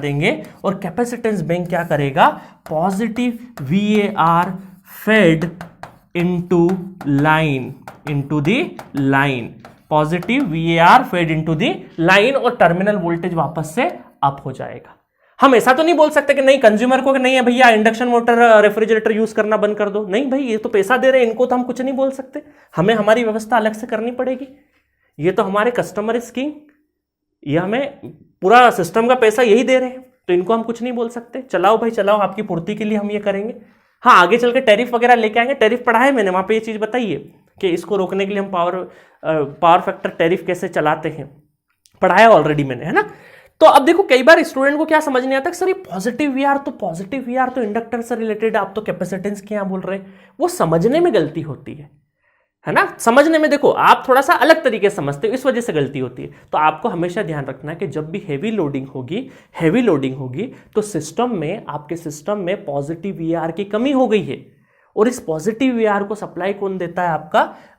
देंगे, और कैपेसिटेंस बैंक क्या करेगा, positive VAR fade into the line, positive VAR fade into the line, और टर्मिनल वोल्टेज वापस से अप हो जाएगा। हम ऐसा तो नहीं बोल सकते कि नहीं कंज्यूमर को कि नहीं है भैया इंडक्शन मोटर, रेफ्रिजरेटर यूज करना बंद कर दो। नहीं भाई, ये तो पैसा दे रहे हैं, इनको तो हम कुछ नहीं बोल सकते, हमें हमारी व्यवस्था अलग से करनी पड़ेगी। ये तो हमारे कस्टमर इज किंग, ये हमें पूरा सिस्टम का पैसा यही दे रहे हैं, तो इनको हम कुछ नहीं बोल सकते। चलाओ भाई चलाओ, आपकी पूर्ति के लिए हम ये करेंगे। हाँ, आगे चल के टैरिफ वगैरह लेके आएंगे। टैरिफ पढ़ा है मैंने, वहां पर ये चीज बताइए कि इसको रोकने के लिए हम पावर फैक्टर टैरिफ कैसे चलाते हैं, पढ़ाया ऑलरेडी मैंने, है ना। तो अब देखो, कई बार स्टूडेंट को क्या समझ नहीं आता कि सर ये पॉजिटिव VR तो इंडक्टर से रिलेटेड, आप तो कैपेसिटेंस के यहां बोल रहे हैं। वो समझने में गलती होती है ना, समझने में देखो आप थोड़ा सा अलग तरीके से समझते हो, इस वजह से गलती होती है। तो आपको हमेशा ध्यान रखना है कि जब भी हेवी लोडिंग होगी तो आपके सिस्टम में पॉजिटिव VR की कमी हो गई है, और इस पॉजिटिव VR को सप्लाई कौन देता है,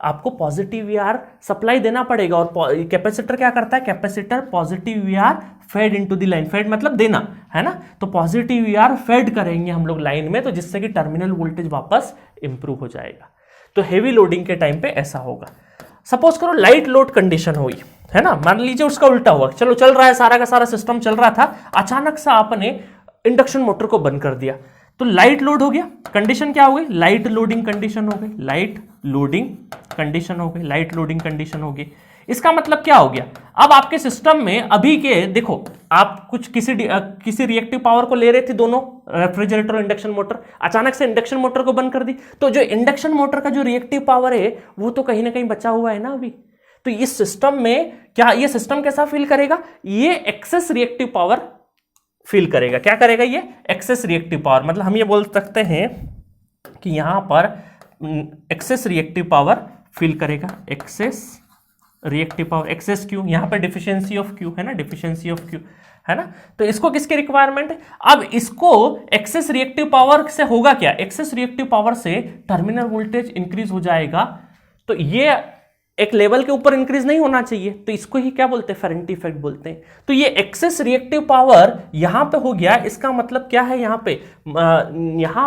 आपको पॉजिटिव VR सप्लाई देना पड़ेगा। और कैपेसिटर क्या करता है, capacitor positive VR fed into the line, fed मतलब देना, है ना। तो पॉजिटिव VR फेड करेंगे हम लोग लाइन में, तो जिससे कि टर्मिनल वोल्टेज वापस इंप्रूव हो जाएगा। तो हेवी लोडिंग के टाइम पे ऐसा होगा। सपोज करो लाइट लोड कंडीशन हुई, है ना, मान लीजिए उसका उल्टा हुआ, चलो चल रहा है, सारा का सारा सिस्टम चल रहा था, अचानक से आपने इंडक्शन मोटर को बंद कर दिया, तो लाइट लोड हो गया। कंडीशन क्या हो गई, लाइट लोडिंग कंडीशन हो गई। इसका मतलब क्या हो गया, अब आपके सिस्टम में अभी के देखो, आप कुछ किसी रिएक्टिव पावर को ले रहे थे दोनों, रेफ्रिजरेटर और इंडक्शन मोटर, अचानक से इंडक्शन मोटर को बंद कर दी, तो जो इंडक्शन मोटर का जो रिएक्टिव पावर है वो तो कहीं ना कहीं बचा हुआ है ना अभी। तो इस सिस्टम में क्या, ये सिस्टम कैसा फील करेगा, ये एक्सेस रिएक्टिव पावर फील करेगा। क्या करेगा, ये एक्सेस रिएक्टिव पावर, मतलब हम ये बोल सकते हैं कि यहां पर एक्सेस रिएक्टिव पावर फील करेगा, excess reactive power, excess Q, यहां पे डिफिशियंसी ऑफ क्यू है ना, डिफिशियंसी ऑफ क्यू है ना। तो इसको किसकी रिक्वायरमेंट है? अब इसको एक्सेस रिएक्टिव पावर से होगा क्या, एक्सेस रिएक्टिव पावर से टर्मिनल वोल्टेज इंक्रीज हो जाएगा, तो ये एक लेवल के ऊपर इंक्रीज नहीं होना चाहिए, तो इसको ही क्या बोलते हैं, फेरेंटी इफेक्ट बोलते हैं। तो ये एक्सेस रिएक्टिव पावर यहां पे हो गया, इसका मतलब क्या है, यहां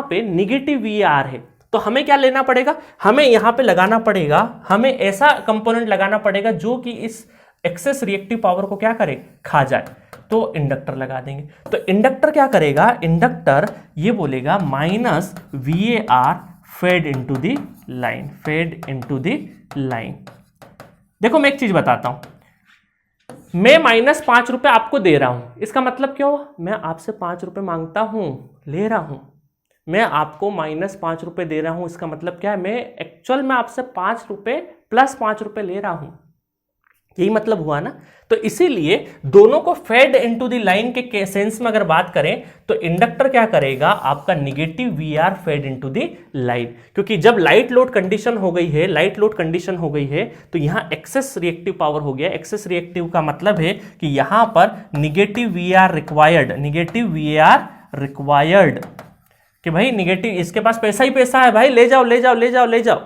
पे निगेटिव वीआर है। तो हमें क्या लेना पड़ेगा, हमें यहां पे लगाना पड़ेगा, हमें ऐसा कंपोनेंट लगाना पड़ेगा जो कि इस एक्सेस रिएक्टिव पावर को क्या करे, खा जाए। तो इंडक्टर लगा देंगे। तो इंडक्टर क्या करेगा, इंडक्टर ये बोलेगा minus VAR fade into the line, fade into the line. देखो मैं एक चीज बताता हूं, मैं -5 रुपए आपको दे रहा हूं, इसका मतलब क्या हुआ, मैं आपसे 5 रुपए मांगता हूं, ले रहा हूं, मैं आपको -5 रुपए दे रहा हूं, इसका मतलब क्या है, मैं एक्चुअल में आपसे 5 रुपए प्लस 5 रुपए ले रहा हूं, यही मतलब हुआ ना। तो इसीलिए दोनों को फेड इनटू द लाइन के सेंस में अगर बात करें तो इंडक्टर क्या करेगा, आपका negative VAR fade into the line, क्योंकि जब लाइट लोड कंडीशन हो गई है, लाइट लोड कंडीशन हो गई है, तो यहां एक्सेस रिएक्टिव पावर हो गया। एक्सेस रिएक्टिव का मतलब है कि यहां पर negative VAR required, negative VAR required, कि भाई निगेटिव, इसके पास पैसा ही पैसा है भाई, ले जाओ ले जाओ ले जाओ ले जाओ,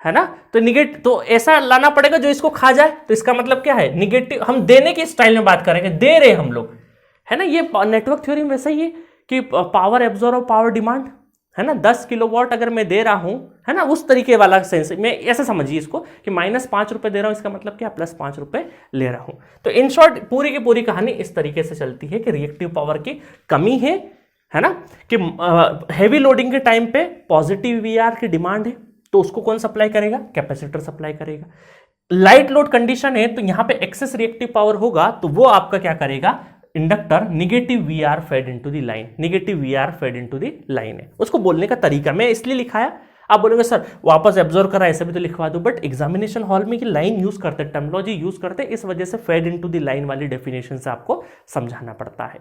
है ना। तो निगेटिव, तो ऐसा लाना पड़ेगा जो इसको खा जाए। तो इसका मतलब क्या है, निगेटिव, हम देने की स्टाइल में बात करेंगे, दे रहे हम लोग, है ना। ये नेटवर्क थ्योरी में वैसा ही है कि पावर एब्जॉर्ब और पावर डिमांड, है ना। 10 किलोवाट अगर मैं दे रहा हूं, है ना, उस तरीके वाला सेंस में ऐसा समझिए इसको कि -5 रुपए दे रहा हूं, इसका मतलब क्या, +5 रुपए ले रहा हूं। तो इन शॉर्ट पूरी की पूरी कहानी इस तरीके से चलती है कि रिएक्टिव पावर की कमी है ना, कि हैवी लोडिंग के टाइम पे पॉजिटिव VAR की डिमांड है, तो उसको कौन सप्लाई करेगा, कैपेसिटर सप्लाई करेगा। लाइट लोड कंडीशन है तो यहां पे एक्सेस रिएक्टिव पावर होगा, तो वो आपका क्या करेगा, inductor negative VAR fade into the line, negative VAR fade into the line है। उसको बोलने का तरीका मैं इसलिए लिखाया, आप बोलेंगे सर वापस एब्जॉर्ब करा, ऐसे भी तो लिखवा दो, बट एग्जामिनेशन हॉल में कि लाइन यूज करते, टर्मिनोलॉजी यूज करते, इस वजह से फेड इनटू द लाइन वाली डेफिनेशन से आपको समझाना पड़ता है।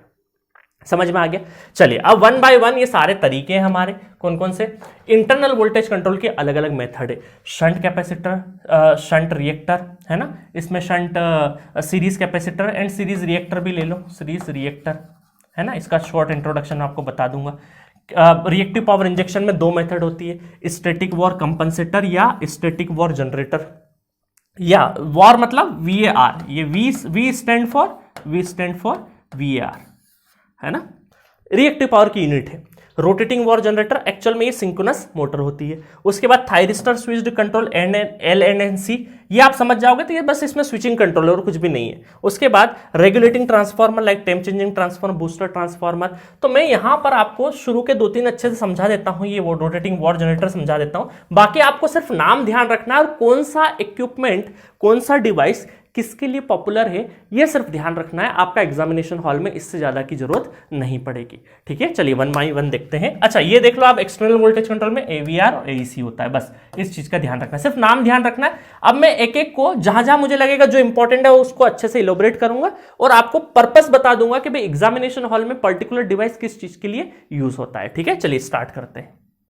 समझ में आ गया। चलिए अब 1 बाय 1 ये सारे तरीके हैं हमारे, कौन कौन से। इंटरनल वोल्टेज कंट्रोल के अलग अलग मेथड है, शंट कैपेसिटर, शंट रिएक्टर, है ना, इसमें shunt series capacitor and series reactor भी ले लो, सीरीज रिएक्टर, है ना। इसका शॉर्ट इंट्रोडक्शन आपको बता दूंगा। रिएक्टिव पावर इंजेक्शन में 2 मेथड होती है, स्टैटिक वॉर कंपनसेटर या स्टैटिक वॉर जनरेटर, या वॉर मतलब VAR, ये वी स्टैंड फॉर VAR, है ना। रिएक्टिव पावर की यूनिट है। रोटेटिंग वॉर जनरेटर एक्चुअल में ये सिंक्रोनस मोटर होती है। उसके बाद थायरिस्टर स्विच्ड कंट्रोल LNC, ये आप समझ जाओगे, तो ये बस इसमें स्विचिंग कंट्रोल और कुछ भी नहीं है। उसके बाद regulating transformer like temp changing transformer, booster transformer. तो मैं यहां पर आपको शुरू के 2-3 अच्छे से समझा देता हूं, ये वो रोटेटिंग वॉर जनरेटर समझा देता हूं, बाकी आपको सिर्फ नाम ध्यान रखना है और कौन सा इक्विपमेंट, कौन सा डिवाइस किसके लिए पॉपुलर है, ये सिर्फ ध्यान रखना है। आपका एग्जामिनेशन हॉल में इससे ज्यादा की जरूरत नहीं पड़ेगी, ठीक है। चलिए 1 बाय 1 देखते हैं। अच्छा ये देख लो आप, एक्सटर्नल वोल्टेज कंट्रोल में AVR और AEC होता है, बस इस चीज का ध्यान रखना है, सिर्फ नाम ध्यान रखना है। अब मैं एक एक को जहां जहां मुझे लगेगा जो इंपॉर्टेंट है उसको अच्छे से इलोबरेट करूंगा और आपको पर्पस बता दूंगा कि भाई एग्जामिनेशन हॉल में पर्टिकुलर डिवाइस किस चीज के लिए यूज होता है, ठीक है। चलिए स्टार्ट करते हैं।